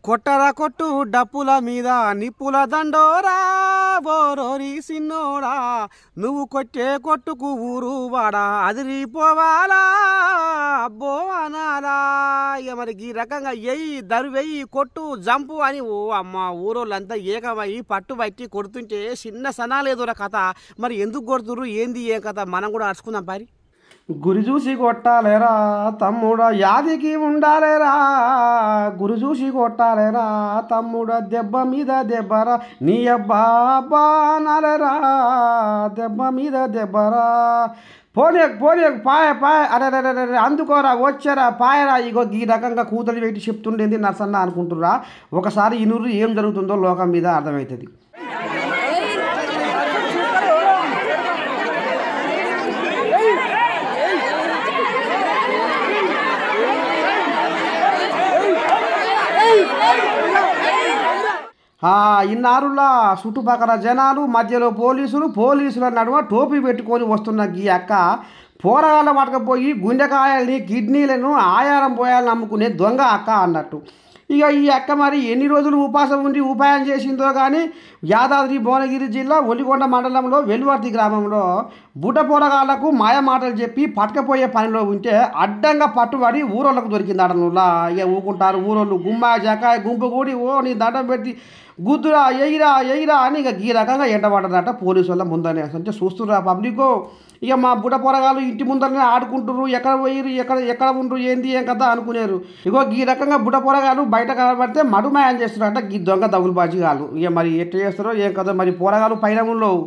కొట్టరా కొట్టు డప్పుల మీద నిప్పుల దండోరా బోరోరి సిన్నోడా నువ్వు కొట్టే కొట్టుకు ఊరు వాడా అదిరిపోవాలా అబ్బో అనాలా ఇక మరి ఈ రకంగా ఎయ్యి దరువెయ్యి కొట్టు జంపు అని ఓ అమ్మ ఊరోళ్ళంతా ఏకమయ్యి పట్టు పట్టి కొడుతుంటే చిన్న సనాలేదురా కథ. మరి ఎందుకు కొడుతుర్రు ఏంది ఏం కథ మనం కూడా అరుచుకుందాం పారి. గురి చూసి కొట్టాలేరా తమ్ముడా యాదికి ఉండాలేరా, గురి చూసి కొట్టాలేరా తమ్ముడా దెబ్బ మీద దెబ్బరా నీ అబ్బా అబ్బా అనాలేరా దెబ్బ మీద దెబ్బరా. పోనీ పోనీ పాయ పాయ అరే అందుకోరా వచ్చారా పాయరా ఇగో ఈ రకంగా కూతురు పెట్టి చెప్తుండేది నర్సన్న అనుకుంటుర్రా. ఒకసారి ఇనురు ఏం జరుగుతుందో లోకం మీద అర్థమవుతుంది. ఇన్నారులా చుట్టుపక్కల జనాలు మధ్యలో పోలీసుల నడుమ టోపీ పెట్టుకొని వస్తున్న ఈ అక్క పోరగాళ్ళ పట్టకపోయి గుండెకాయల్ని కిడ్నీలను ఆయారం పోయాలని నమ్ముకునే దొంగ అక్క అన్నట్టు. ఇక ఈ అక్క మరి ఎన్ని రోజులు ఉపాసం ఉండి ఉపాయం చేసిందో కానీ యాదాద్రి భువనగిరి జిల్లా ఒలిగొండ మండలంలో వెలువర్తి గ్రామంలో బుడ్డ పోరగాళ్లకు మాయ మాటలు చెప్పి పట్టకపోయే పనిలో ఉంటే అడ్డంగా పట్టుబడి ఊరోళ్ళకు దొరికింది అడనులా. ఇక ఊకుంటారు ఊరోళ్ళు గుమ్మ జకాయ గుంపు కూడి ఓ నీ దండం పెట్టి గుద్దురా ఎయిరా అని ఇక ఈ రకంగా ఎంటబడ్డదట పోలీసు వాళ్ళ ముందనే. అంటే చూస్తుర్రా పబ్లిక్. ఇక మా బుడ్డ పొరగాలు ఇంటి ముందరనే ఆడుకుంటుర్రు, ఎక్కడ పోయిరు ఎక్కడ ఉండ్రు ఏంది ఏం కదా అనుకునేరు. ఇగో ఈ రకంగా బుడ్డ పొరగాలు బయట కనబడితే మడుమాయం చేస్తున్నారట ఈ దొంగ దగులుబాజీగాలు. ఇక మరి ఎట్లా చేస్తారో ఏం కదా మరి పోరగాలు పైన ఉండవు.